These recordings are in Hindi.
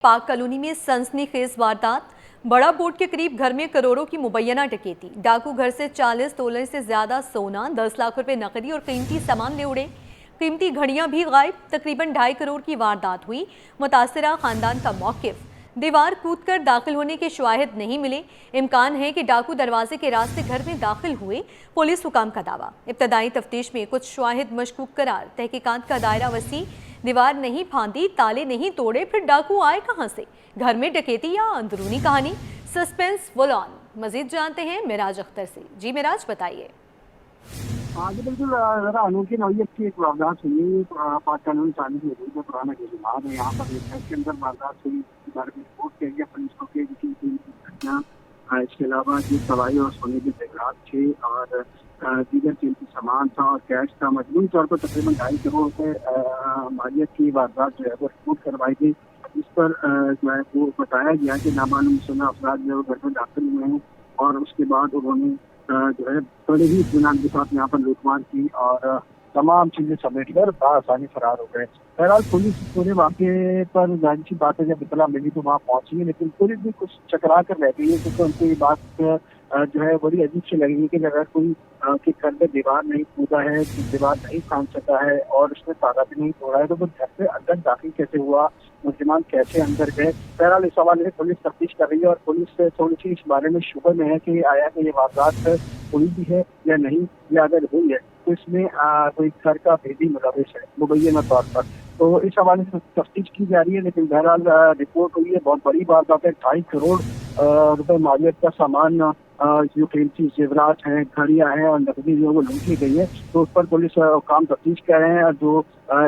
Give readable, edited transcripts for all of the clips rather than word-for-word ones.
पाक कॉलोनी में सनसनीखेज वारदात। बड़ा बोर्ड के करीब घर में करोड़ों की मुबैना डकैती। डाकू घर से 40 तोले से ज्यादा सोना, 10 लाख रुपए नकदी और कीमती सामान ले उड़े। कीमती घड़ियां भी गायब। तकरीबन 2.5 करोड़ की वारदात हुई। मुतासिरा खानदान का मौकिफ। दीवार कूदकर दाखिल होने के शवाहिद नहीं मिले। इम्कान है कि डाकू दरवाजे के रास्ते घर में दाखिल हुए। पुलिस हुकाम का दावा। इब्तदाई तफ्तीश में कुछ शवाहिद मशकूक करार। तहकीकात का दायरा वसी। दीवार नहीं फांदी, ताले नहीं तोड़े, फिर डाकू आए कहां से? घर में डकैती या अंदरूनी कहानी? Suspense full on. मजीद जानते हैं मिराज अख्तर से। जी मिराज, बताइए। हाँ जी, बिल्कुल ज़रा अनोखी नौयत की एक वारदात हुई। पाक कानून चालू हो गई जो पुराना गेजमार है, यहाँ पर एक घर के अंदर वारदात हुई। घर में रिपोर्ट किया गया पुलिस को कि घटना। इसके अलावा जो सवाई और सोने के जेवरात थे और दीगर कीमती सामान था और कैश था। मजमूई तौर पर तकरीबन 2.5 करोड़ रुपए मालियत की वारदात जो है वो रिपोर्ट करवाई गई। इस पर जो है वो बताया गया कि नामालूम शुदा अफराद जो घर में दाखिल हुए हैं और उसके बाद उन्होंने जो है बड़े ही इत्मीनान के साथ यहाँ पर लूटमार की और तमाम चीजें समेट कर आसानी फरार हो गए। बहरहाल पुलिस पूरे वाक़े पर जाहिर सी बात है जब इतला मिली तो वहाँ पहुंची, लेकिन पुलिस भी कुछ चकरा कर रह गई है क्योंकि उनको ये बात जो है बड़ी अजीब सी लगी है कि अगर कोई के घर में दीवार नहीं कूदा है, दीवार नहीं फांद सका है और उसने ताला भी नहीं तोड़ा है तो वो घर से अंदर दाखिल कैसे हुआ, मुसलमान कैसे अंदर गए। बहरहाल इस हवाले से पुलिस तफ्तीश कर रही है और पुलिस से थोड़ी सी इस बारे में शुबह में है कि आया कि ये वारदात हुई भी है या नहीं, या अगर हुई है तो इसमें कोई घर का भेदी मुलविस है मुबैना तौर पर। तो इस हवाले से तफ्तीश की जा रही है, लेकिन बहरहाल रिपोर्ट हुई है बहुत बड़ी बात है। 2.5 करोड़ रुपए मालियत का सामान, जो कीमती जेवरात हैं, घड़ियां हैं और नकदी जो वो लूट ली गई है, तो उस पर पुलिस काम तफ्तीश कर रहे हैं। और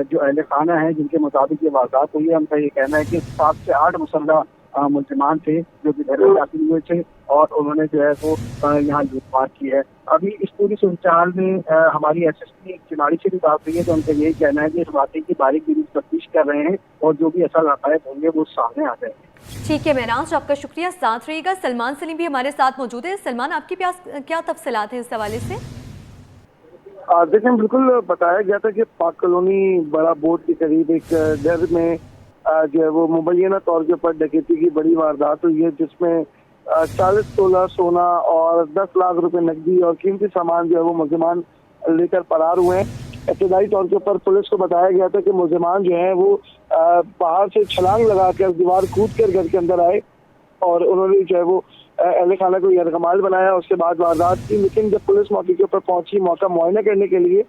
जो अहले खाना है जिनके मुताबिक ये वारदात हुई है, उनका ये कहना है कि 7 से 8 मुसल्लह मुल्जिमान थे जो कि घर में दाखिल हुए थे और उन्होंने जो है वो यहाँ लूटमार की है। अभी इस पूरी सूरत में हमारी SSP चिनाड़ी से भी बात हुई है तो उनका यही कहना है कि इस वाक़े की बारीक तफ्तीश कर रहे हैं और जो भी असल हक़ाइक़ होंगे वो सामने आ जाएंगे। ठीक है मिराज, आपका शुक्रिया, साथ रहिएगा। सलमान सलीम भी हमारे साथ मौजूद है। सलमान, आपकी क्या तफसीलात हैं इस हवाले से? देखिए, बिल्कुल बताया गया था कि पाक कॉलोनी बड़ा बोर्ड के करीब एक घर में जो है वो मुबैना तौर के ऊपर डकैती की बड़ी वारदात हुई है जिसमें 40 तोला सोना और 10 लाख रुपए नकदी और कीमती सामान जो है वो मुलजिमान लेकर फरार हुए हैं। इब्तदाई तौर के ऊपर पुलिस को बताया गया था कि मुलजिमान जो है वो बाहर से छलांग लगाकर दीवार कूद कर घर के अंदर आए और उन्होंने जो है वो अहले खाना को यरगमाल बनाया, उसके बाद वारदात की। लेकिन जब पुलिस मौके के ऊपर पहुंची मौका मुआयना करने के लिए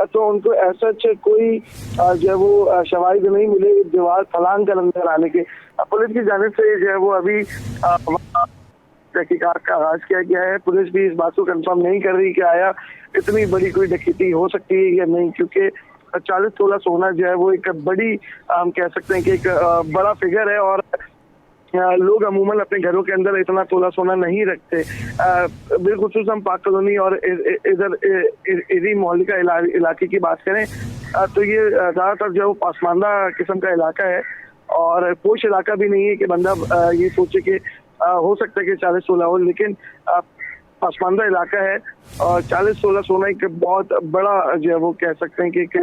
तो उनको ऐसा कोई जो है वो शवाहिद नहीं मिले दीवार छलांग कर अंदर आने के। पुलिस की जानिब से जो है वो अभी तहकीकात का आगाज किया गया है। पुलिस भी इस बात को कंफर्म नहीं कर रही कि आया इतनी बड़ी कोई डकैती हो सकती है या नहीं, क्योंकि 40 तोला सोना जो है वो एक बड़ी, हम कह सकते हैं कि एक बड़ा फिगर है और लोग अमूमन अपने घरों के अंदर इतना तोला सोना नहीं रखते। बिलखुसूस हम पाक कॉलोनी और इधर इरी मोहल्ले का इलाके की बात करें तो ये ज़्यादातर जो पासमानदा किस्म का इलाका है और पोश इलाका भी नहीं है कि बंदा ये सोचे कि हो सकता है कि 40 तोला हो, लेकिन पासमानदा इलाका है और 40 तोला सोना एक बहुत बड़ा जो है वो कह सकते हैं कि एक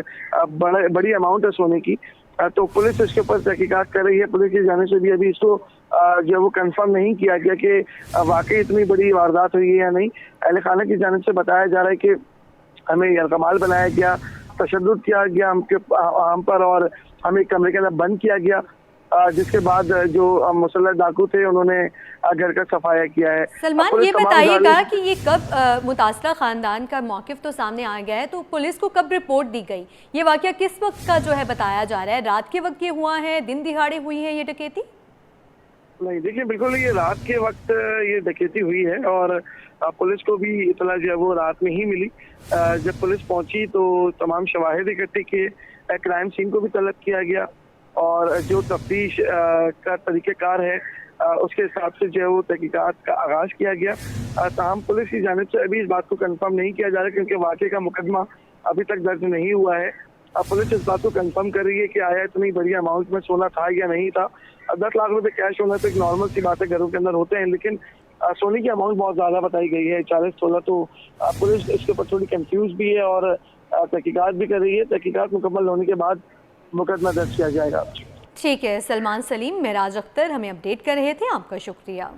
बड़ी अमाउंट है सोने की। तो पुलिस इसके ऊपर तहकीकात कर रही है। पुलिस की जाने से भी अभी इसको जो है वो कंफर्म नहीं किया गया कि वाकई इतनी बड़ी वारदात हुई है या नहीं। अहले खाना की जानिब से बताया जा रहा है कि हमें यरगमाल बनाया गया, तशद्दुद किया गया हम पर और हमें कमरे के अंदर बंद किया गया, जिसके बाद जो मुसल्लह डाकू थे उन्होंने घर का सफाया किया है। सलमान, ये बताइएगा कि ये कब मुतासरा खानदान का मौकिफ तो सामने आ गया है, तो पुलिस को कब रिपोर्ट दी गई? ये वाकया किस वक्त का जो है बताया जा रहा है? रात के वक्त ये हुआ है, दिन दिहाड़े हुई है ये डकैती? नहीं, देखिए, बिल्कुल ये रात के वक्त ये डकैती हुई है और पुलिस को भी इतला जो है वो रात में ही मिली। जब पुलिस पहुंची तो तमाम शवाहिद इकट्ठे किए, क्राइम सीन को भी तलब किया गया और जो तफ्तीश का तरीक़ेकार है उसके हिसाब से जो है वो तहकीकात का आगाज किया गया। ताहम पुलिस की जानिब से अभी इस बात को कंफर्म नहीं किया जा रहा क्योंकि वाक़े का मुकदमा अभी तक दर्ज नहीं हुआ है। पुलिस इस बात को कंफर्म कर रही है कि आया इतनी बड़ी अमाउंट में सोना था या नहीं था। 10 लाख रुपए कैश होना तो एक नॉर्मल सी बात है, घरों के अंदर होते हैं, लेकिन सोने की अमाउंट बहुत ज़्यादा बताई गई है, 40 तोला। तो पुलिस इसके ऊपर थोड़ी कंफ्यूज भी है और तहकीकात भी कर रही है। तहकीकात मुकम्मल होने के बाद मुकदमा दर्ज किया जाएगा। ठीक है, सलमान सलीम, मेराज अख्तर हमें अपडेट कर रहे थे, आपका शुक्रिया।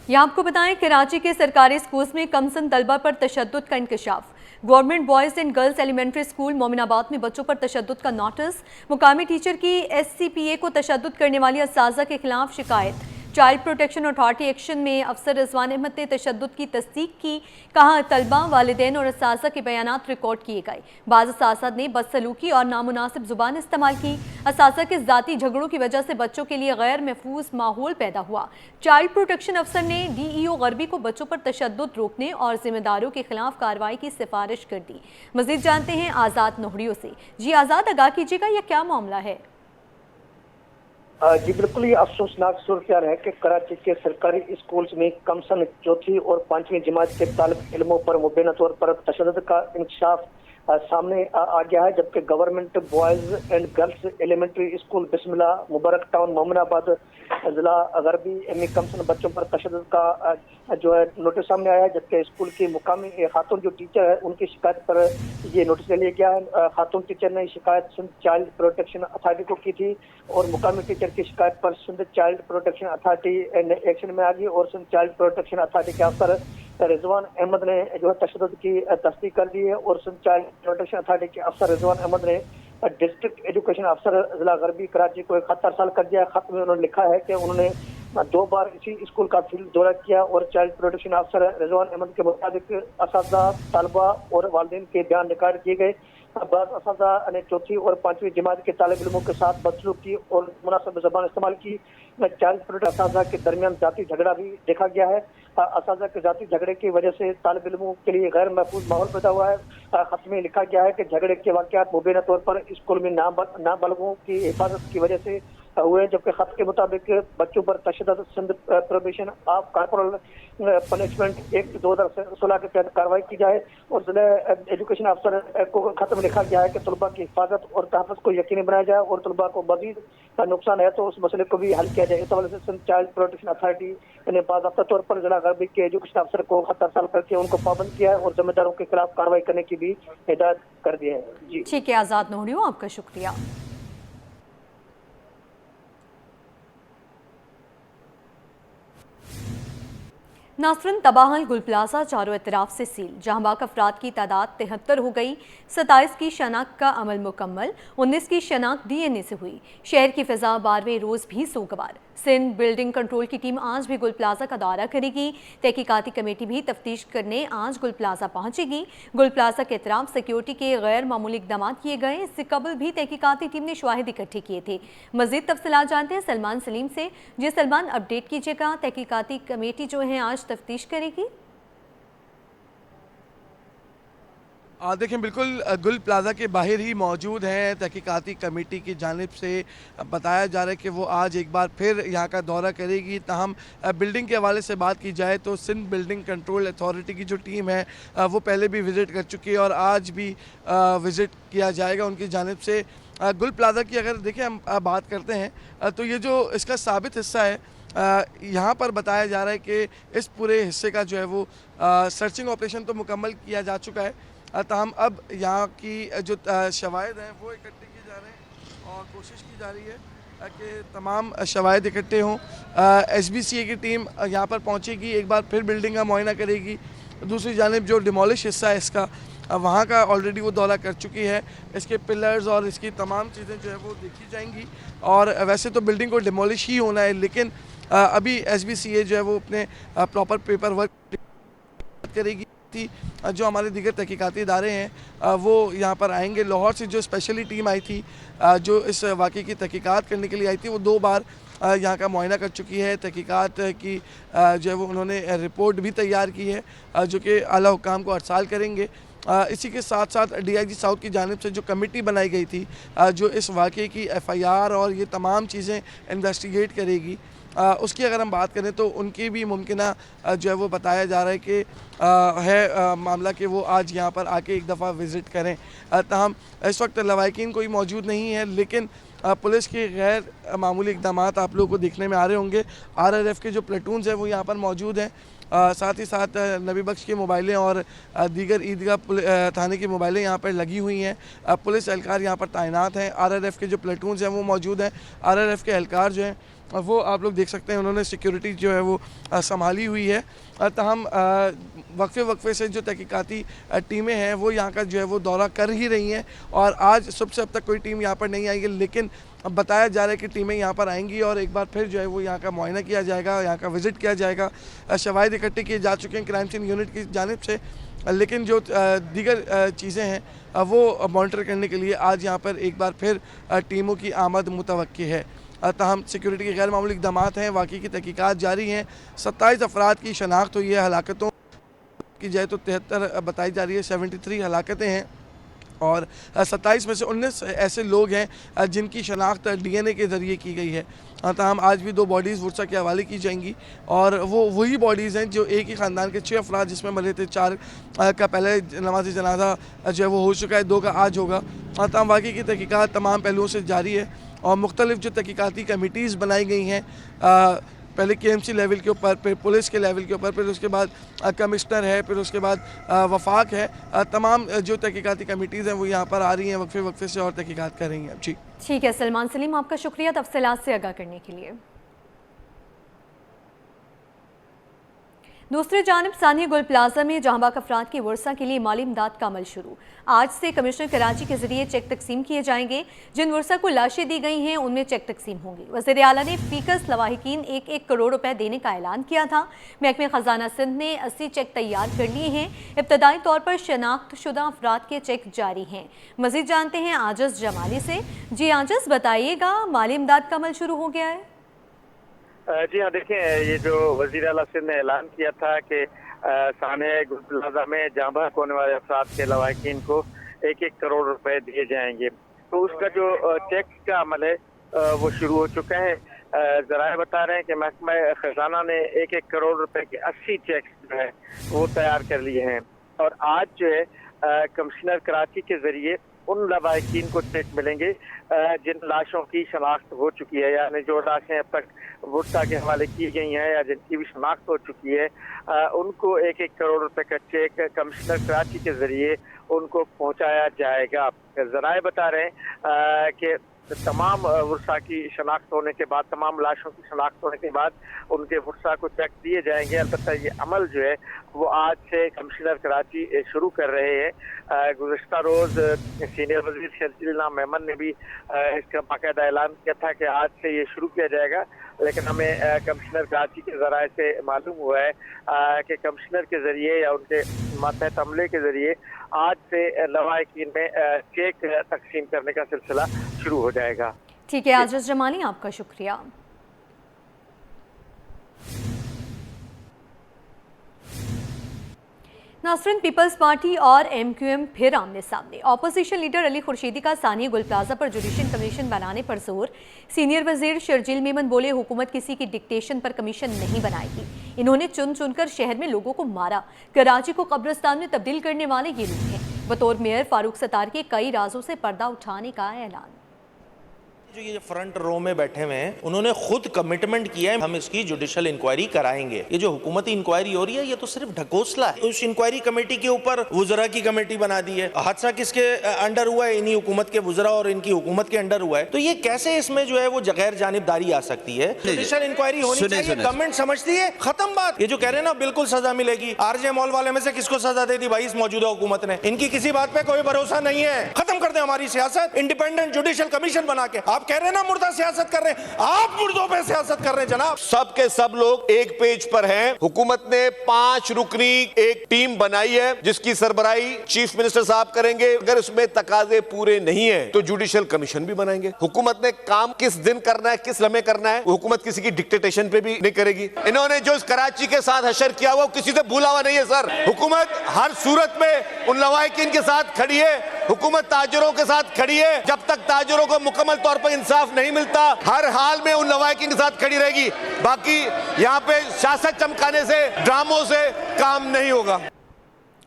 यहाँ आपको बताएं, कराची के सरकारी स्कूल्स में कमसन तलबा पर तशद्दुद का इंकशाफ। Government boys and girls elementary school Mominabad में बच्चों पर तशद्दुद का नोटिस। मुकामी टीचर की SCPA को तशद्दुद करने वाली असातिज़ा के खिलाफ शिकायत। चाइल्ड प्रोटेक्शन अथॉरिटी एक्शन में अफसर रिजवान अहमद ने तशद्दुद की तस्दीक की। कहा, तलबा, वालिदैन और असातिज़ा के बयानात रिकॉर्ड किए गए। बाज़ असातिज़ा ने बदसलूकी और नामुनासिब ज़ुबान इस्तेमाल की। असातिज़ा के ज़ाती झगड़ों की वजह से बच्चों के लिए गैर महफूज माहौल पैदा हुआ। चाइल्ड प्रोटेक्शन अफसर ने DEO गरबी को बच्चों पर तशद्दुद रोकने और जिम्मेदारों के खिलाफ कार्रवाई की सिफारिश कर दी। मज़ीद जानते हैं आज़ाद नोहड़ियों से। जी आज़ाद, आगाह कीजिएगा, यह क्या मामला है? जी बिल्कुल, ये अफसोसनाक सूरत है कि कराची के सरकारी स्कूल्स में कमसन चौथी और पांचवी जमात के तालिब इल्मों पर मुबैना तौर पर तशद्दुद का इंकशाफ सामने आ गया है, जबकि government boys and girls elementary school Bismillah Mubarak town Mominabad जिला गरबी में कमसन बच्चों पर तशद्दुद का जो है नोटिस सामने आया है, जबकि स्कूल की मुकामी खातून जो टीचर है उनकी शिकायत पर ये नोटिस ले लिया गया है। खातून टीचर ने शिकायत सिंध चाइल्ड प्रोटेक्शन अथॉरिटी को की थी और मुकामी टीचर की शिकायत पर Sindh child protection authority action में आ गई और सिंध चाइल्ड प्रोटेक्शन अथॉरिटी के अफसर रिजवान अहमद ने जो है तशद्दुद की तस्दीक कर दी है और सिंध चाइल्ड प्रोटेक्शन अथॉरिटी के अफसर रिजवान अहमद ने डिस्ट्रिक्ट एजुकेशन अफसर जिला गरबी कराची को एक खत अरसाल कर दिया। खत में उन्होंने लिखा है कि उन्होंने 2 बार इसी स्कूल का फील्ड दौरा किया और चाइल्ड प्रोटेक्शन अफसर रिजवान अहमद के मुताबिक असातिज़ा, तलबा और वालिदैन के बयान रिकॉर्ड किए गए। बाज़ असातिज़ा ने चौथी और पांचवी जमात के तालिब इल्मों के साथ बदसलूकी और मुनासिब ज़बान इस्तेमाल की। चाइल्ड प्रोटेक्शन असातिज़ा के दरमियान जाती झगड़ा भी देखा गया है। असातिज़ा के जाती झगड़े की वजह से तालिब इल्मों के लिए गैर महफूज माहौल पैदा हुआ है। खत में लिखा गया है कि झगड़े के वाक़यात मुबैना तौर पर स्कूल में नाबालिगों की हिफाजत की वजह से हुए, जबकि खत के मुताबिक बच्चों पर तशद्दुद Sindh prohibition of corporal punishment act 2016 के तहत कार्रवाई की जाए और जिला एजुकेशन अफसर को खत में लिखा गया है कि तलबा की हिफाजत और तहफ़्फ़ुज़ को यकीनी बनाया जाए और तलबा को मज़ीद नुकसान है तो उस मसले को भी हल किया जाए। इस हवाले से सिंध चाइल्ड प्रोटेक्शन अथॉरिटी ने बाज़ाब्ता तौर पर जिला गरबी के एजुकेशन अफसर को खत अरसाल करके उनको पाबंद किया है और जिम्मेदारों के खिलाफ कार्रवाई करने की भी हिदायत कर दी है। जी ठीक है आज़ाद नोहड़ियों, आपका शुक्रिया। नासरन तबाहल गुल प्लाजा चारों तरफ से सील। जहां बाक अफराद की तादाद 73 हो गई। 27 की शनाख्त का अमल मुकम्मल। 19 की शनाख्त DNA से हुई। शहर की फिजा 12वें रोज भी सोगवार। सिंध बिल्डिंग कंट्रोल की टीम आज भी गुल प्लाजा का दौरा करेगी। तहकीकाती कमेटी भी तफ्तीश करने आज गुल प्लाजा पहुंचेगी। गुल प्लाजा के अतराफ सिक्योरिटी के गैर मामूली इकदाम किए गए। इससे कबल भी तहकीकाती टीम ने शवाहिद इकट्ठे किए थे। मजीद तफसीलात जानते हैं सलमान सलीम से। जी सलमान, अपडेट कीजिएगा, तहकीकाती कमेटी जो है आज तफ्तीश करेगी? देखें, बिल्कुल गुल प्लाजा के बाहर ही मौजूद हैं। तहकीकाती कमेटी की जानिब से बताया जा रहा है कि वो आज एक बार फिर यहाँ का दौरा करेगी। ताहम बिल्डिंग के हवाले से बात की जाए तो सिंध बिल्डिंग कंट्रोल अथॉरिटी की जो टीम है वो पहले भी विज़िट कर चुकी है और आज भी विज़िट किया जाएगा उनकी जानिब से। गुल प्लाजा की अगर देखें हम बात करते हैं तो ये जो इसका साबित हिस्सा है, यहाँ पर बताया जा रहा है कि इस पूरे हिस्से का जो है वो सर्चिंग ऑपरेशन तो मुकम्मल किया जा चुका है। ताहम अब यहाँ की जो शवाहिद हैं वो इकट्ठे किए जा रहे हैं और कोशिश की जा रही है कि तमाम शवाहिद इकट्ठे हों। SBCA की टीम यहाँ पर पहुँचेगी, एक बार फिर बिल्डिंग का मुआयना करेगी। दूसरी जानिब जो डिमोलिश हिस्सा है इसका, वहाँ का ऑलरेडी वो दौरा कर चुकी है। इसके पिलर्स और इसकी तमाम चीज़ें जो है वो देखी जाएंगी और वैसे तो बिल्डिंग को डिमोलिश ही होना है, लेकिन अभी SBCA जो है वो अपने प्रॉपर पेपर वर्क करेगी। जो हमारे दीगर तहकीकाती इदारे हैं वो यहाँ पर आएंगे। लाहौर से जो स्पेशली टीम आई थी जो इस वाक़े की तहकीकात करने के लिए आई थी, वो 2 बार यहाँ का मुआयना कर चुकी है। तहकीकात की जो है वो उन्होंने रिपोर्ट भी तैयार की है जो कि आला हुकाम को अरसाल करेंगे। इसी के साथ साथ DIG साउथ की जानिब से जो कमेटी बनाई गई थी जो इस वाक़े की FIR और ये तमाम चीज़ें इन्वेस्टिगेट करेगी, उसकी अगर हम बात करें तो उनकी भी मुमकिना जो है वो बताया जा रहा है कि मामला कि वो आज यहाँ पर आके एक दफ़ा विज़िट करें। ताहम इस वक्त लवाहिकीन कोई मौजूद नहीं है, लेकिन पुलिस के गैर मामूली इकदाम आप लोगों को देखने में आ रहे होंगे। RRF के जो प्लेटून्स हैं वो यहाँ पर मौजूद हैं साथ ही साथ नबी बख्श की मोबाइलें और दीगर ईदगाह थाने की मोबाइलें यहाँ पर लगी हुई हैं। पुलिस एहलकार यहाँ पर तैनात हैं। आरआरएफ के जो प्लेटून्स हैं वो मौजूद हैं। आरआरएफ के एहलकार जो हैं वो आप लोग देख सकते हैं, उन्होंने सिक्योरिटी जो है वो संभाली हुई है। तहम वक्फे से जो तहकीकाती टीमें हैं वो यहाँ का जो है वो दौरा कर ही रही हैं और आज सुबह से अब तक कोई टीम यहाँ पर नहीं आई है, लेकिन अब बताया जा रहा है कि टीमें यहाँ पर आएंगी और एक बार फिर जो है वो यहाँ का मुआयना किया जाएगा, यहाँ का विज़िट किया जाएगा। शवाहिद इकट्ठे किए जा चुके हैं क्राइम सीन यूनिट की जानिब से, लेकिन जो दीगर चीज़ें हैं वो मॉनिटर करने के लिए आज यहाँ पर एक बार फिर टीमों की आमद मुतवक्की है। तहम सिक्योरिटी के गैर मामूली इक़दामात हैं, वाक़ई की तहकीकात जारी हैं। 27 अफराद की शनाख्त हुई है। हलाकतों की जाए तो 73 बताई जा रही है, 73 हलाकतें हैं और 27 में से 19 ऐसे लोग हैं जिनकी शनाख्त DNA के ज़रिए की गई है। तहम आज भी 2 बॉडीज़ वर्सा के हवाले की जाएंगी और वो वही बॉडीज़ हैं जो एक ही ख़ानदान के 6 अफराद जिसमें मरे थे। 4 का पहले नमाज जनाजा जो है वो हो चुका है, 2 का आज होगा। तहम वाक़ई की तहकीकात तमाम पहलुओं से जारी है और मुख्तलिफ़ जो तहकीकाती कमिटीज़ बनाई गई हैं, पहले KMC लेवल के ऊपर, फिर पुलिस के लेवल के ऊपर, फिर उसके बाद कमिश्नर है, फिर उसके बाद वफाक है। तमाम जो तहकीकाती कमिटीज़ हैं वो यहाँ पर आ रही हैं, वक्फे से और तहकीकात कर रही हैं। जी ठीक है सलमान सलीम, आपका शुक्रिया तफसीलात से आगाह करने के लिए। दूसरी जानिब सानिया गुल प्लाजा में जहां बाग अफराद की वर्सा के लिए माली इमदाद का अमल शुरू। आज से कमिश्नर कराची के जरिए चेक तकसीम किए जाएंगे। जिन वर्सा को लाशें दी गई हैं उनमें चेक तकसीम होंगी। वज़ीर आला ने फीकस लवाहिकीन 1-1 करोड़ रुपए देने का ऐलान किया था। महकमे खजाना सिंध ने 80 चेक तैयार कर लिए हैं। इब्तदाई तौर पर शनाख्त शुदा अफराद के चेक जारी हैं। मजीद जानते हैं आजज जमाली से। जी आजज, बताइएगा, माली इमदाद का अमल शुरू हो गया है? जी हाँ, देखें, ये जो वज़ीर आला सिंध ने ऐलान किया था कि सानिया गुल प्लाजा में जहाँ बहक होने वाले अफराद के लवाहिकीन को 1-1 करोड़ रुपए दिए जाएंगे, तो उसका जो चेक का अमल है वो शुरू हो चुका है। ज़राए बता रहे हैं कि महकमा खजाना ने 1-1 करोड़ रुपए के 80 चेक जो है वो तैयार कर लिए हैं और आज जो है कमिश्नर कराची के जरिए उन लवाहिकीन को चेक मिलेंगे जिन लाशों की शनाख्त हो चुकी है, यानी जो लाशें अब तक वर्सा के हवाले की गई हैं या जिनकी भी शनाख्त हो चुकी है, उनको 1-1 करोड़ रुपए का चेक कमिश्नर कराची के जरिए उनको पहुंचाया जाएगा। ज़राए बता रहे हैं कि तमाम वर्सा की शनाख्त होने के बाद, तमाम लाशों की शनाख्त होने के बाद उनके वर्सा को चेक दिए जाएंगे। अलबत्ता ये अमल जो है वो आज से कमिश्नर कराची शुरू कर रहे हैं। गुज़श्ता रोज़ सीनियर वज़ीर शर्जील नाम मेमन ने भी इसका बाकायदा ऐलान किया था कि आज से ये शुरू किया जाएगा, लेकिन हमें कमिश्नर कराची के ज़राए से मालूम हुआ है कि कमिश्नर के ज़रिए या उनके मातहत अमले के ज़रिए आज से लवाहिकीन में चेक तकसीम करने का सिलसिला शुरू हो जाएगा। ठीक है आजज जमाली, आपका शुक्रिया। नासरीन, पीपल्स पार्टी और MQM फिर आमने सामने। ऑपोजिशन लीडर अली खुर्शीदी का सानिया गुल प्लाजा पर जुडिशल कमीशन बनाने पर जोर। सीनियर वजीर शर्जील मेमन बोले, हुकूमत किसी की डिक्टेशन पर कमीशन नहीं बनाएगी। इन्होंने चुन चुनकर शहर में लोगों को मारा। कराची को कब्रिस्तान में तब्दील करने वाले ये लोग हैं। बतौर मेयर फारूक सत्तार के कई राजों से पर्दा उठाने का ऐलान। जो ये फ्रंट रो में बैठे हुए हैं उन्होंने खुद कमिटमेंट किया है हम इसकी जुडिशल इंक्वायरी कराएंगे। ये जो हुकूमती इंक्वायरी हो रही है ये तो सिर्फ ढकोसला है। उस इंक्वायरी कमेटी के ऊपर वुज़रा की कमेटी बना दी है। हादसा किसके अंडर हुआ है? इन्हीं हुकूमत के वुज़रा और इनकी हुकूमत के अंडर हुआ है। तो ये कैसे इसमें जो है वो गैर जानिबदारी आ सकती है? जुडिशल इंक्वायरी होनी चाहिए। गवर्नमेंट समझती है, खत्म बात। ये जो कह रहे हैं ना बिल्कुल सजा मिलेगी, RJ मॉल वाले में से किसको सजा दे दी भाई इस मौजूदा हुकूमत ने? इनकी किसी बात पे कोई भरोसा नहीं है। खत्म कर दे हमारी सियासत, इंडिपेंडेंट जुडिशल कमीशन बना के। आप कह रहे हैं ना मुर्दा सियासत कर रहे हैं, आप मुर्दों पे सियासत कर रहे हैं जनाब। सब के सब लोग एक पेज पर हैं। हुकूमत ने 5 रुकनी एक टीम बनाई है जिसकी सरबराही चीफ मिनिस्टर साहब करेंगे। अगर उसमें तकाजे पूरे नहीं है तो जुडिशल कमीशन भी बनाएंगे। हुकूमत ने काम किस दिन करना है, किस लम्हे करना है, हुकूमत किसी की डिक्टेटेशन पे भी नहीं करेगी। इन्होंने जो इस कराची के साथ हशर किया वो किसी से भूला हुआ नहीं है सर। हुकूमत हर सूरत में उन लवाहिकीन के साथ खड़ी है, हुकूमत ताजरों के साथ खड़ी है। जब तक ताजरों को मुकम्मल तौर पर इंसाफ नहीं मिलता हर हाल में उन लवाहिकीन के साथ खड़ी रहेगी। बाकी यहाँ पे सियासत चमकाने से, ड्रामों से काम नहीं होगा।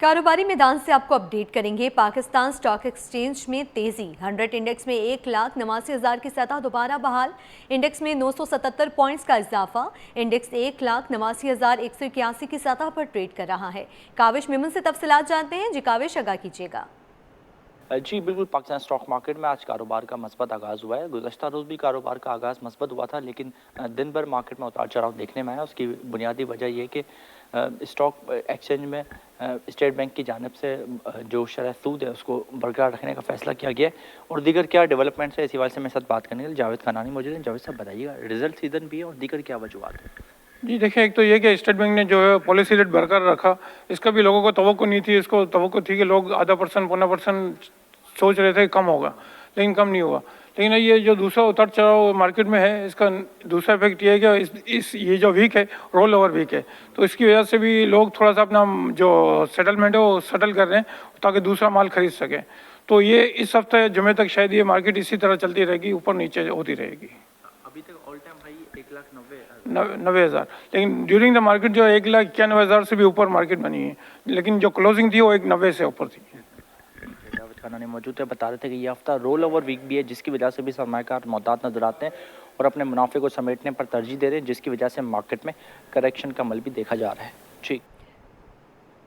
कारोबारी मैदान से आपको अपडेट करेंगे। पाकिस्तान स्टॉक एक्सचेंज में तेजी, 100 इंडेक्स में 1,89,000 की सतह दोबारा बहाल। इंडेक्स में 977 पॉइंट्स का इजाफा। इंडेक्स 1,89,181 की सतह पर ट्रेड कर रहा है। काविश मेमन से तफसीलात जानते हैं। जी काविश, आगाह कीजिएगा। जी बिल्कुल, पाकिस्तान स्टॉक मार्केट में आज कारोबार का मस्बत आगाज़ हुआ है। गुज़श्ता रोज़ भी कारोबार का आगाज़ मस्बत हुआ था, लेकिन दिन भर मार्केट में उतार चढ़ाव देखने में आया। उसकी बुनियादी वजह ये कि स्टॉक एक्सचेंज में स्टेट बैंक की जानिब से जो शरह सूद है उसको बरकरार रखने का फैसला किया गया है। और दीगर क्या डेवलपमेंट्स है, इसी वाले से मेरे साथ बात करने के लिए जावेद खानानी मौजूद हैं। जावेद साहब बताइएगा, रिजल्ट सीजन भी है और दीगर क्या वजूहत है? जी देखिए, एक तो ये कि स्टेट बैंक ने जो है पॉलिसी रेट बरकरार रखा, इसका भी लोगों को तवक्को नहीं थी। इसको तवक्को थी कि लोग आधा % पौना % सोच रहे थे कम होगा, लेकिन कम नहीं हुआ। लेकिन ये जो दूसरा उतार चढ़ाव मार्केट में है, इसका दूसरा इफेक्ट ये है कि ये जो वीक है, रोल ओवर वीक है, तो इसकी वजह से भी लोग थोड़ा सा अपना जो सेटलमेंट है वो सेटल कर रहे हैं ताकि दूसरा माल खरीद सकें। तो ये इस हफ्ते जुमे तक शायद ये मार्केट इसी तरह चलती रहेगी, ऊपर नीचे होती रहेगी। अभी तक ऑल टाइम हाई 1,90,000, लेकिन ड्यूरिंग द मार्केट जो 1,91,000 से भी ऊपर मार्केट बनी है, लेकिन जो क्लोजिंग थी वो 1,90 से ऊपर थी। जावेद खानानी मौजूद है, बता रहे थे कि ये हफ्ता रोल ओवर वीक भी है, जिसकी वजह से भी सरमायाकार मोहतात नजर आते हैं और अपने मुनाफे को समेटने पर तरजीह दे रहे हैं, जिसकी वजह से मार्केट में करेक्शन का अमल भी देखा जा रहा है। ठीक,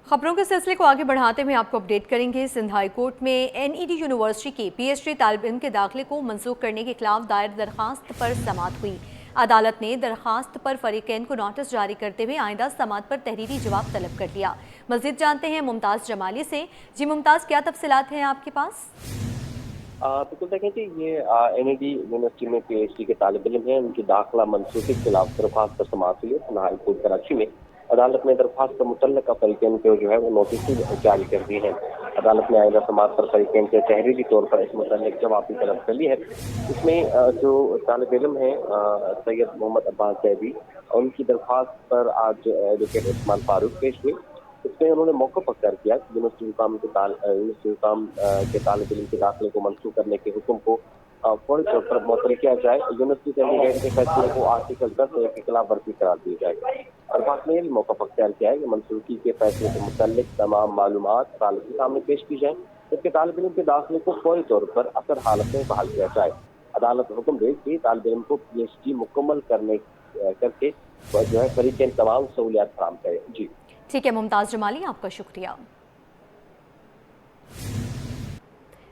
खबरों के सिलसिले को आगे बढ़ाते हुए आपको अपडेट करेंगे। सिंध हाई कोर्ट में NED यूनिवर्सिटी के PhD तालिब इल्म के दाखिले को मनसूख करने के खिलाफ दायर दरखास्त पर समाअत हुई। अदालत ने दरखास्त पर फरीकैन को नोटिस जारी करते हुए आइंदा समाअत पर तहरीरी जवाब तलब कर लिया। मज़ीद जानते हैं मुमताज़ जमाली से। जी मुमताज़, क्या तफसीलात हैं आपके पास? बिल्कुल, देखें कि ये NED यूनिवर्सिटी में PhD के तालिब इल्म हैं, उनकी दाखिला मनसूखी के खिलाफ दरख्वास्त पर समाअत हुई है। सिंध हाई कोर्ट कराची में अदालत ने दरख्वास्त पर मुतल्लिका फरीकैन को जो है वो नोटिस जारी कर दी है। अदालत ने आइंदा समाअत पर फरीकैन के तहरीरी तौर पर इस मुतल्लिक जवाब की तलब कर ली है। इसमें जो तालिब इल्म है सैयद मोहम्मद अब्बास जैदी, उनकी दरख्वास्त पर आज एडवोकेट उस्मान फारूक पेश हुए। इसमें उन्होंने मौक़िफ़ अख्तियार किया कि यूनिवर्सिटी हुकाम के तालिब इल्म के दाखिले को मंसूख करने के हुक्म को फौरी तौर पर मुअत्तल किया जाए। यूनिवर्सिटी सिंडिकेट के फैसले को आर्टिकल 10 की खिलाफ वर्जी करार दी जाए। अरबाज ने भी मौक़िफ़ अख्तियार किया है कि मंसूखी के फैसले से मुतल्लिक तमाम मालूमात अदालत के सामने पेश की जाए, जबकि तालिब इल्म के दाखिले को फौरी तौर पर असर हालत में बहाल किया जाए। अदालत हुक्म दे कि तालिब इल्म को PhD मुकम्मल करके जो है फरीकैन तमाम सहूलियात फराहम करे। जी ठीक है मुमताज़ जमाली, आपका शुक्रिया।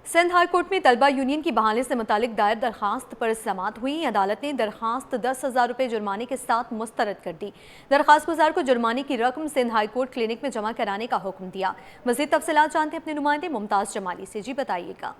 सिंध हाई कोर्ट में तलबा यूनियन की बहाली से मुतालिक दायर दरखास्त पर समाअत हुई। अदालत ने दरखास्त 10,000 रुपये जुर्माने के साथ मुस्तरद कर दी। दरखास्त गुजार को जुर्माने की रकम सिंध हाई कोर्ट क्लिनिक में जमा कराने का हुक्म दिया। मज़ीद तफसीलात जानते हैं अपने नुमाइंदे मुमताज़ जमाली से। जी बताइएगा।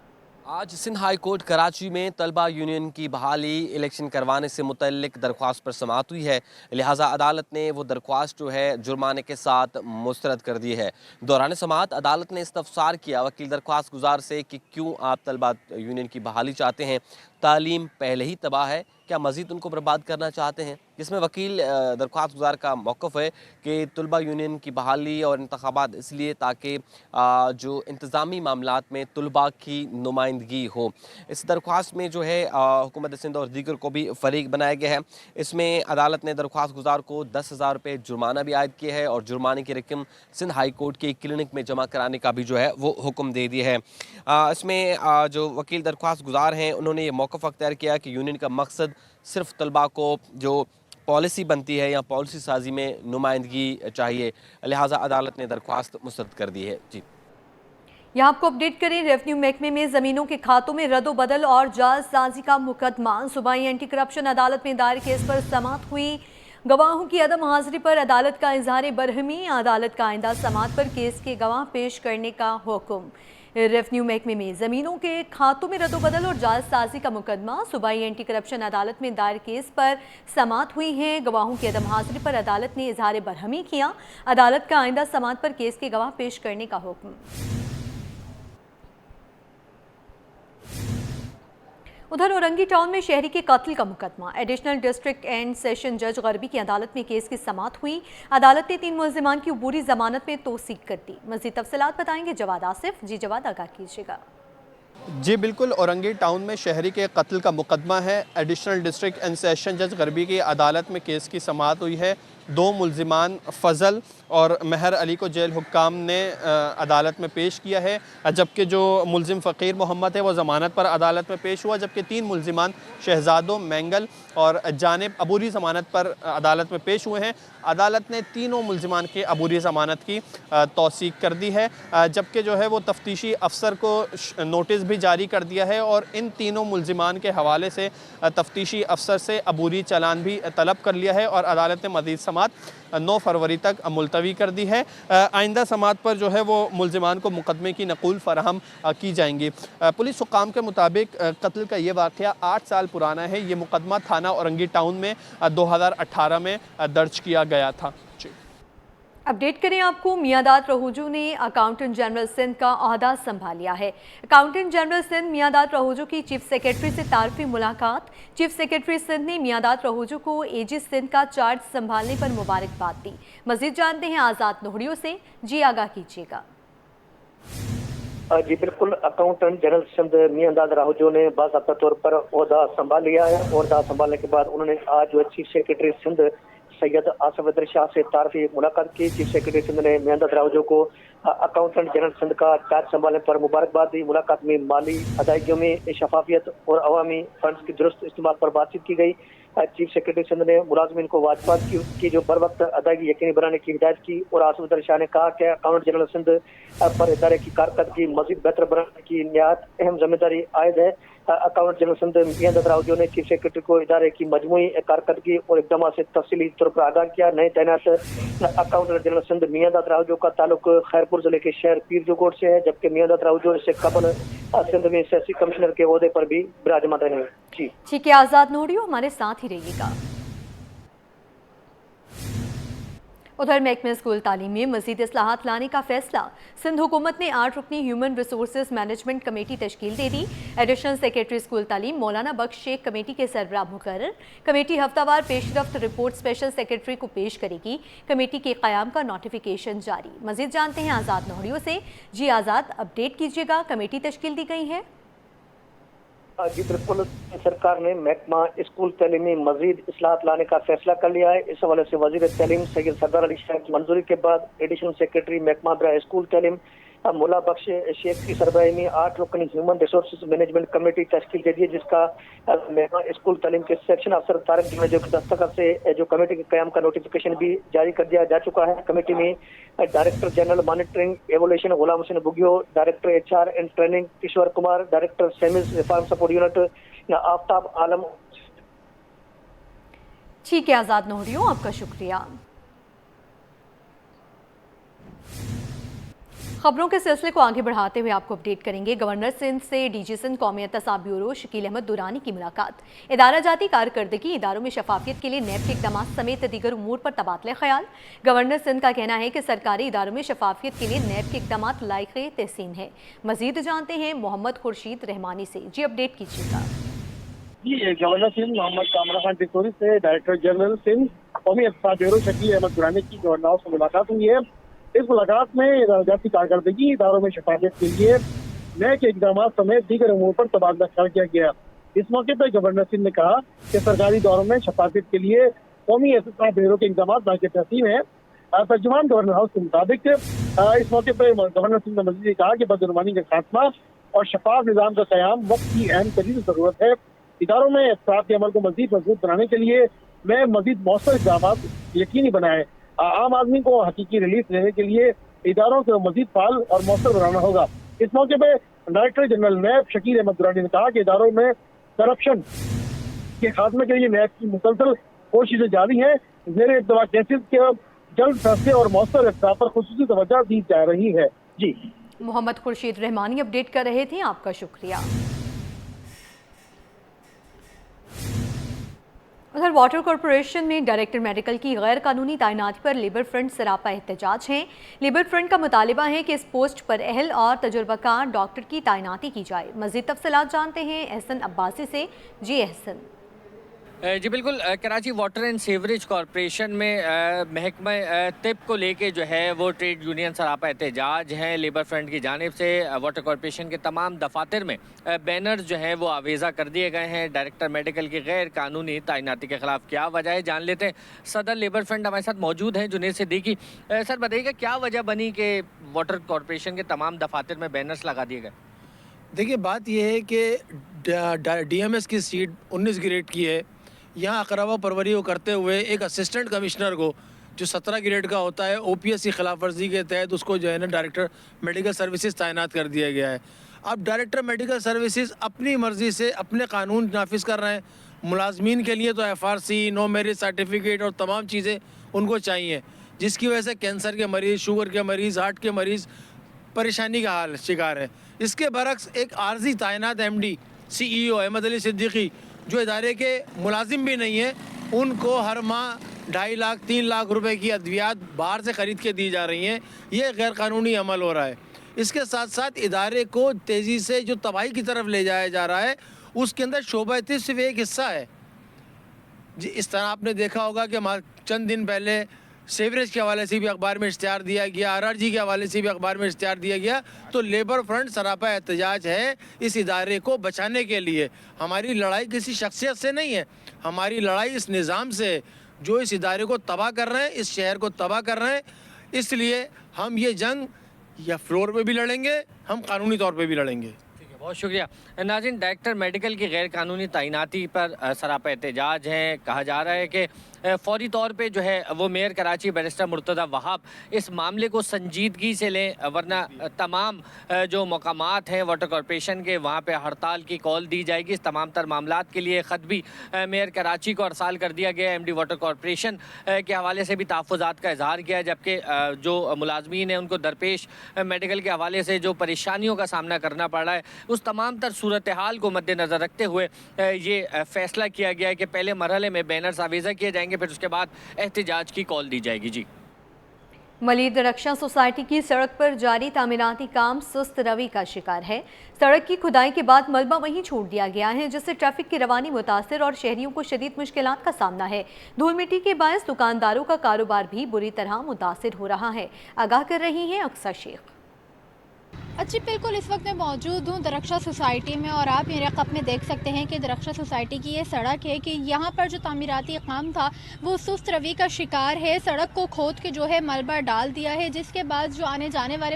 आज सिंध हाई कोर्ट कराची में तलबा यूनियन की बहाली इलेक्शन करवाने से मुतल्लिक दरख्वास्त पर समाअत हुई है, लिहाजा अदालत ने वो दरख्वास्त जो है जुर्माने के साथ मुस्तरद कर दी है। दौरान समाअत अदालत ने इस्तफसार किया वकील दरख्वास्त गुजार से कि क्यों आप तलबा यूनियन की बहाली चाहते हैं, तालीम पहले ही तबाह है, क्या मज़ीद उनको बर्बाद करना चाहते हैं। जिसमें वकील दरख्वास्त गुजार का मौक़िफ़ है कि तलबा यूनियन की बहाली और इंतखाबात इसलिए ताकि जो इंतज़ामी मामलात में तलबा की नुमाइंदगी हो। इस दरख्वास्त में जो है हुकूमत सिंध और दीगर को भी फरीक बनाया गया है। इसमें अदालत ने दरख्वास्त गुजार को 10,000 रुपये जुर्माना भी आयद किया है और जुर्माने की रकम सिंध हाई कोर्ट के क्लिनिक में जमा कराने का भी जो है वो हुक्म दे दिया है। इसमें जो वकील दरख्वास्त गुजार हैं उन्होंने ये मौक़िफ़ अख्तियार किया कि यूनियन का मकसद सिर्फ तलबा को जो पॉलिसी बनती है या पॉलिसी साजी में नुमाइंदगी चाहिए, लिहाजा अदालत ने दरख्वास्त मुस्तरद कर दी है। जी यहाँ आपको अपडेट करें, रेवेन्यू महकमे में ज़मीनों के खातों में रद्दोबदल और जालसाजी का मुकदमा। सूबाई एंटी करप्शन अदालत में दायर केस पर समाअत हुई। गवाहों की अदम हाजिरी पर अदालत का इजहार बरहमी। अदालत का आइंदा समाअत पर केस के गवाह पेश करने का हुक्म। रेवेन्यू महकमे में ज़मीनों के खातों में रद्दोबदल और जालसाजी का मुकदमा। सूबाई एंटी करप्शन अदालत में दायर केस पर समाअत हुई है। गवाहों की अदम हाजिरी पर अदालत ने इजहार बरहमी किया। अदालत का आइंदा समाअत पर केस के गवाह पेश करने का हुक्म। उधर औरंगी टाउन में शहरी के कत्ल का मुकदमा। एडिशनल डिस्ट्रिक्ट एंड सेशन जज गरबी की अदालत में केस की समाअत हुई। अदालत ने 3 मुलजिमान की अबूरी जमानत में तोसीक कर दी। मज़ीद तफसीलात बताएंगे जवाद आसिफ। जी जवाद, आगाह कीजिएगा। जी बिल्कुल, औरंगी टाउन में शहरी के कत्ल का मुकदमा है। एडिशनल डिस्ट्रिक्ट एंड सेशन जज गरबी की अदालत में केस की समाअत हुई है। दो मुल्जिमान फजल और महर अली को जेल हुक्काम ने अदालत में पेश किया है, जबकि जो मुल्जिम फ़कीर मोहम्मद है वो ज़मानत पर अदालत में पेश हुआ, जबकि तीन मुल्जिमान शहजादो, मैंगल और जानिब अबूरी ज़मानत पर अदालत में पेश हुए हैं। अदालत ने तीनों मुल्जिमान की अबूरी ज़मानत की तौसीक कर दी है, जबकि जो है वो तफ्तीशी अफसर को नोटिस भी जारी कर दिया है और इन तीनों मुल्जिमान के हवाले से तफ्तीशी अफसर से अबूरी चालान भी तलब कर लिया है और अदालत ने मज़ीद समात 9 फरवरी तक मुलतवी कर दी है। आइंदा समात पर जो है वो मुल्जिमान को मुकदमे की नकूल फराहम की जाएंगी। पुलिस हुक्काम के मुताबिक कत्ल का ये वाक़या 8 साल पुराना है। ये मुकदमा थाना औरंगी टाउन में 2018 में दर्ज किया गया था। अपडेट करें आपको, मियांदाद रहूजू ने अकाउंटेंट जनरल सिंध का ओहदा संभाल लिया है। अकाउंटेंट जनरल सिंध मियांदाद रहूजू की चीफ सेक्रेटरी से तारफी मुलाकात। चीफ सेक्रेटरी सिंध ने मियांदाद रहूजू को एजी सिंध का चार्ज संभालने पर मुबारकबाद दी। मजीद जानते हैं आज़ाद नोहड़ियों से, जी आगाह कीजिएगा। जी बिल्कुल, अकाउंटेंट जनरल सिंध मियांदाद रहूजू ने बाज़ाब्ता तौर पर ओहदा संभाल लिया है। ओहदा संभालने के बाद उन्होंने आज चीफ सेक्रेटरी सिंध सैयद आसिफ अदर शाह से तारफी मुलाकात की। चीफ सेक्रेटरी सिंध ने मियांदाद रहूजू को अकाउंटेंट जनरल सिंध का चार्ज संभालने पर मुबारकबाद दी। मुलाकात में माली अदायगियों में शफाफियत और अवामी फंड्स की दुरुस्त इस्तेमाल पर बातचीत की गई। चीफ सेक्रेटरी सिंध ने मुलाजमीन को वाजबात की जो बर वक्त अदायगी यकीनी बनाने की हिदायत की और आसिफ अदर शाह ने कहा कि अकाउंटेंट जनरल सिंध पर इदारे की कारकर्दगी मजीद बेहतर बनाने की निहायत अहम जिम्मेदारी आयद है। अकाउंटेंट जनरल सिंध मियांदाद रहूजू ने चीफ सेक्रेटरी को इदारे की मजमूई कारकर्दगी और इकदाम से तफसीली तौर पर आगाह किया। नए तैनात अकाउंटेंट जनरल सिंध मियांदाद रहूजू का ताल्लुक खैरपुर जिले के शहर पीर जोगोड़ से है, जबकि मियांदाद रहूजू इससे कबल सिंध में सियासी कमिश्नर के ओहदे पर भी विराजमान रहे हैं। जी ठीक है, आज़ाद नोहड़ियों हमारे साथ ही रहिएगा। उधर महकमे स्कूल तालीम में मज़ीद इस्लाहात लाने का फैसला। सिंध हुकूमत ने 8 रुकनी ह्यूमन रिसोर्सेज मैनेजमेंट कमेटी तश्कील दे दी। एडिशनल सेक्रेटरी स्कूल तालीम मौलाना बख्श शेख कमेटी के सरबराह मुकर्रर। कमेटी हफ्तावार पेशरफ्त रिपोर्ट स्पेशल सेक्रेटरी को पेश करेगी। कमेटी के क़याम का नोटिफिकेशन जारी। मज़ीद जानते हैं आज़ाद नोहड़ियों से, जी आज़ाद अपडेट कीजिएगा। कमेटी तश्कील दी गई है। जी बिल्कुल, सरकार ने महकमा स्कूल तालीम में मजीद इस्लाहात लाने का फैसला कर लिया है। इस हवाले से वजीर तालीम सैयद सरदार अली शाह की मंजूरी के बाद एडिशनल सेक्रेटरी महकमा बराए स्कूल तालीम मौला बख्श शेख की सरबराही में 8 रुकनी ह्यूमन रिसोर्सेज मैनेजमेंट कमेटी तश्कील दे दी है, जिसका महकमा स्कूल तालीम के सेक्शन अफसर तारक जो दस्तखत से जो कमेटी के क़याम का नोटिफिकेशन भी जारी कर दिया जा चुका है। कमेटी में director general monitoring evolution Ghulam Hussain Bughio, director HR and training Kishore Kumar, director SEMIS reform support unit Aftab Alam. ठीक है आज़ाद नोहड़ियों, आपका शुक्रिया। खबरों के सिलसिले को आगे बढ़ाते हुए आपको अपडेट करेंगे। गवर्नर सिंध से DG सिंध कौमी एहतसाब ब्यूरो शकील अहमद दुरानी की मुलाकात। इदारा जाती कारकर्दगी, इदारों में शफाफियत के लिए नैब के इक़दाम समेत दीगर उमूर पर तबादला ख्याल। गवर्नर सिंध का कहना है कि सरकारी इदारों में शफाफियत के लिए नैब के इक़दाम लायक़ तहसीन है। मजीद जानते हैं मोहम्मद खुर्शीद रहमानी से, जी अपडेट कीजिएगा। जी गवर्नर सिंध मोहम्मद कामरा खान टिकोरी से डायरेक्टर जनरल सिंध कौमी एहतसाब ब्यूरो शकील अहमद दुरानी की गवर्नर से मुलाकात हुई है। इस मुलाकात में इदाराती कारकर्दगी, इदारों में शफाफियत के लिए नए के इक़दाम समेत दीगर उमूर पर तबादला ख्याल किया गया। इस मौके पर गवर्नर सिंध ने कहा कि सरकारी इदारों में शफाफियत के लिए कौमी एहतसाब ब्यूरो के इक़दाम लायक़ तहसीन है। तर्जुमान गवर्नर हाउस के मुताबिक इस मौके पर गवर्नर सिंध ने मज़ीद कहा कि बदगुमानी का खात्मा और शफाफ निज़ाम का क़याम वक्त की अहम तरीन ज़रूरत है। इदारों में एहतसाब के अमल को मज़ीद मजबूत बनाने के लिए नए मज़ीद मौसर इक़दाम यकीनी बनाए। आम आदमी को हकीकी रिलीफ देने के लिए इदारों को मजीद फाल और मौसर बनाना होगा। इस मौके पर डायरेक्टर जनरल नैब शकील अहमद दुरानी ने कहा कि इदारों में करप्शन के खात्मे के लिए नैब की मुसलसल कोशिशें जारी हैं। ज़ेर इत्तवा केसेस के जल्द फैसले और मौसर इक़दाम पर खुसूसी तवज्जो दी जा रही है। जी मोहम्मद खुर्शीद रहमानी अपडेट कर रहे थे, आपका शुक्रिया। उधर वाटर कॉरपोरेशन में डायरेक्टर मेडिकल की गैर कानूनी तैनाती पर लेबर फ्रंट सरापा एहतजाज है। लेबर फ्रंट का मुतालिबा है कि इस पोस्ट पर अहल और तजुर्बाकार डॉक्टर की तैनाती की जाए। मज़ीद तफसीलात जानते हैं एहसन अब्बासी से, जी एहसन। जी बिल्कुल, Karachi water and sewerage corporation में महकमा तिब को लेके जो है वो ट्रेड यूनियन सरापा एहतजाज हैं। लेबर फ्रंट की जानिब से वाटर कॉरपोरेशन के तमाम दफातर में बैनर जो हैं वो आवेज़ा कर दिए गए हैं। डायरेक्टर मेडिकल की गैर कानूनी तैनाती के ख़िलाफ़ क्या वजह है, जान लेते हैं। सदर लेबर फ्रंट हमारे साथ मौजूद हैं, जुनेद सिद्दीकी। सर बताइएगा क्या वजह बनी कि वाटर कॉरपोरेशन के तमाम दफातर में बैनर्स लगा दिए गए? देखिए, बात यह है कि DMS की सीट 19 ग्रेड की है। यहाँ अकरवा परवरी को करते हुए एक असिस्टेंट कमिश्नर को जो 17 ग्रेड का होता है OPS की खिलाफ वर्जी के तहत उसको जो है ना डायरेक्टर मेडिकल सर्विसेज तैनात कर दिया गया है। अब डायरेक्टर मेडिकल सर्विसेज अपनी मर्ज़ी से अपने कानून नाफिज कर रहे हैं। मुलाजमीन के लिए तो FRC, नो मैरिज सर्टिफिकेट और तमाम चीज़ें उनको चाहिए, जिसकी वजह से कैंसर के मरीज़, शुगर के मरीज़, हार्ट के मरीज़ परेशानी का हाल शिकार है। इसके बरक्स एक आर्जी तैनात MD CEO अहमद अली सिद्दीकी जो इदारे के मुलाजिम भी नहीं है, उनको हर माह 2.5 लाख 3 लाख रुपए की अद्वियात बाहर से ख़रीद के दी जा रही हैं। ये गैर कानूनी अमल हो रहा है। इसके साथ साथ इदारे को तेज़ी से जो तबाही की तरफ ले जाया जा रहा है, उसके अंदर शोबा तिब सिर्फ एक हिस्सा है। जी, इस तरह आपने देखा होगा कि चंद दिन पहले सेवरेज के हवाले से भी अखबार में इश्तिहार दिया गया, RRG के हवाले से भी अखबार में इश्तिहार दिया गया। तो लेबर फ्रंट सरापा एहतजाज है इस इदारे को बचाने के लिए। हमारी लड़ाई किसी शख्सियत से नहीं है, हमारी लड़ाई इस निज़ाम से जो इस इदारे को तबाह कर रहे हैं, इस शहर को तबाह कर रहे हैं। इसलिए हम ये जंग या फ्लोर पे भी लड़ेंगे, हम कानूनी तौर पे भी लड़ेंगे। बहुत शुक्रिया। नाज़रीन, डायरेक्टर मेडिकल की गैर कानूनी तैनाती पर सरापा एहतजाज हैं। कहा जा रहा है कि फ़ौरी तौर पे जो है वो मेयर कराची बैरिस्टर मुर्तज़ा वहाब इस मामले को संजीदगी से लें, वरना तमाम जो मकामात हैं वाटर कॉरपोरेशन के, वहाँ पे हड़ताल की कॉल दी जाएगी। इस तमाम तर मामलात के लिए ख़त भी मेयर कराची को अरसाल कर दिया गया। MD वाटर कॉरपोरेशन के हवाले से भी तहफ़्फ़ुज़ात का इजहार किया, जबकि जो मुलाजमीन हैं उनको दरपेश मेडिकल के हवाले से जो परेशानियों का सामना करना पड़ रहा है, उस तमाम तर सूरत हाल को मद्देनज़र रखते हुए ये फ़ैसला किया गया है कि पहले मरहले में बैनर्स आवेज़ा किए जाएंगे, फिर उसके बाद एहतजाज की कॉल दी जाएगी। जी, मलीद रक्षा सोसाइटी की सड़क पर जारी तामीराती काम सुस्त रवि का शिकार है। सड़क की खुदाई के बाद मलबा वहीं छोड़ दिया गया है, जिससे ट्रैफिक की रवानी मुतासिर और शहरियों को शदीद मुश्किलात का सामना है। धूल मिट्टी के बायस दुकानदारों का कारोबार भी बुरी तरह मुतासिर हो रहा है। आगाह कर रही हैं अक्सर शेख। जी बिल्कुल, इस वक्त मैं मौजूद हूँ दरक्षा सोसाइटी में और आप मेरे कप में देख सकते हैं कि दरक्षा सोसाइटी की ये सड़क है कि यहाँ पर जो तामीराती काम था वो सुस्त रवि का शिकार है। सड़क को खोद के जो है मलबा डाल दिया है, जिसके बाद जो आने जाने वाले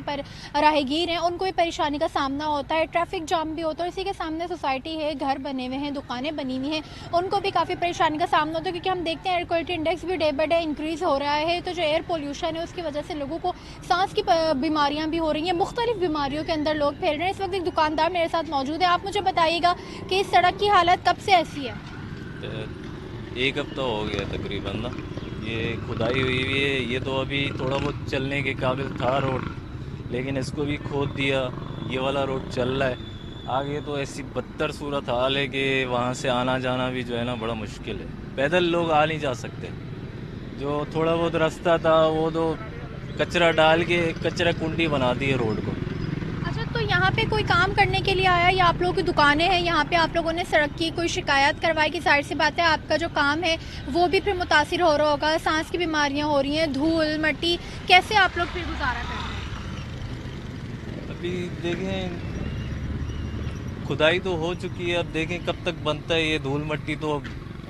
राहगीर हैं उनको भी परेशानी का सामना होता है, ट्रैफिक जाम भी होता है। इसी के सामने सोसाइटी है, घर बने हुए हैं, दुकानें बनी हुई हैं, उनको भी काफ़ी परेशानी का सामना होता है, क्योंकि हम देखते हैं एयर क्वालिटी इंडेक्स भी डे बाई डे इंक्रीज़ हो रहा है। तो जो एयर पोल्यूशन है उसकी वजह से लोगों को सांस की बीमारियाँ भी हो रही हैं, मुख्तलिफ बीमारियों के अंदर लोग फैल रहे हैं। इस वक्त एक दुकानदार मेरे साथ मौजूद है। आप मुझे बताइएगा कि इस सड़क की हालत कब से ऐसी है? एक हफ्ता हो गया तकरीबन ना, ये खुदाई हुई हुई है। ये तो अभी थोड़ा बहुत चलने के काबिल था रोड, लेकिन इसको भी खोद दिया। ये वाला रोड चल रहा है, आगे तो ऐसी बदतर सूरत हाल है कि वहाँ से आना जाना भी जो है ना बड़ा मुश्किल है। पैदल लोग आ नहीं जा सकते। जो थोड़ा बहुत रास्ता था वो तो कचरा डाल के कचरा कुंडी बना दी है रोड को। अच्छा, तो यहाँ पे कोई काम करने के लिए आया या आप लोगों की दुकानें हैं यहाँ पे, आप लोगों ने सड़क की कोई शिकायत करवाई? कि जाहिर सी बात है आपका जो काम है वो भी फिर मुतासिर हो रहा होगा, सांस की बीमारियाँ हो रही हैं, धूल मट्टी, कैसे आप लोग फिर गुजारा कर रहे हैं? अभी देखें, खुदाई तो हो चुकी है, अब देखें कब तक बनता है। ये धूल मट्टी तो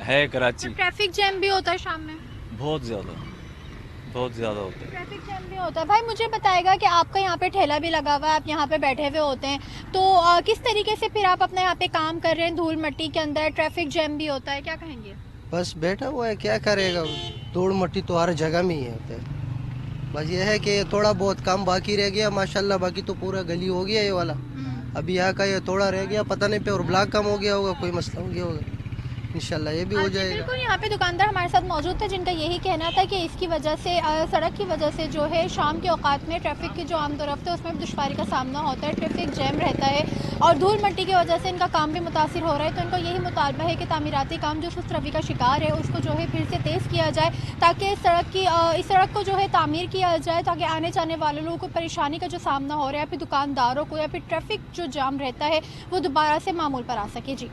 है कराची। तो ट्रैफिक जैम भी होता है शाम में? बहुत ज़्यादा होता है। ट्रैफिक जैम भी होता है। भाई मुझे बताएगा कि आपका यहाँ पे ठेला भी लगा हुआ है, आप यहाँ पे बैठे हुए होते हैं, तो किस तरीके से फिर आप अपना यहाँ पे काम कर रहे हैं धूल मिट्टी के अंदर, ट्रैफिक जैम भी होता है, क्या कहेंगे? बस बैठा हुआ है, क्या करेगा। धूल मिट्टी तो हर जगह में ही है। बस ये है कि थोड़ा बहुत काम बाकी रह गया, माशाल्लाह, बाकी तो पूरा गली हो गया ये वाला। अभी यहाँ का ये थोड़ा रह गया, पता नहीं पे और ब्लॉक कम हो गया होगा, कोई मसला हो गया होगा। इंशाल्लाह ये भी हो जाएगा। बिल्कुल, यहाँ पे दुकानदार हमारे साथ मौजूद थे जिनका यही कहना था कि इसकी वजह से सड़क की वजह से जो है शाम के औकात में ट्रैफिक की जो आमदोरफ्त रफ्त है उसमें भी दुश्वारी का सामना होता है, ट्रैफिक जैम रहता है और धूल मिट्टी की वजह से इनका काम भी मुतासिर हो रहा है। तो इनका यही मुतालबा है कि तामीराती काम जो सुस्त रवि का शिकार है उसको जो है फिर से तेज़ किया जाए, ताकि इस सड़क को जो है तामीर किया जाए, ताकि आने जाने वाले लोगों को परेशानी का जो सामना हो रहा है, फिर दुकानदारों को या फिर ट्रैफिक जो जाम रहता है वो दोबारा से मामूल पर आ सके। जी।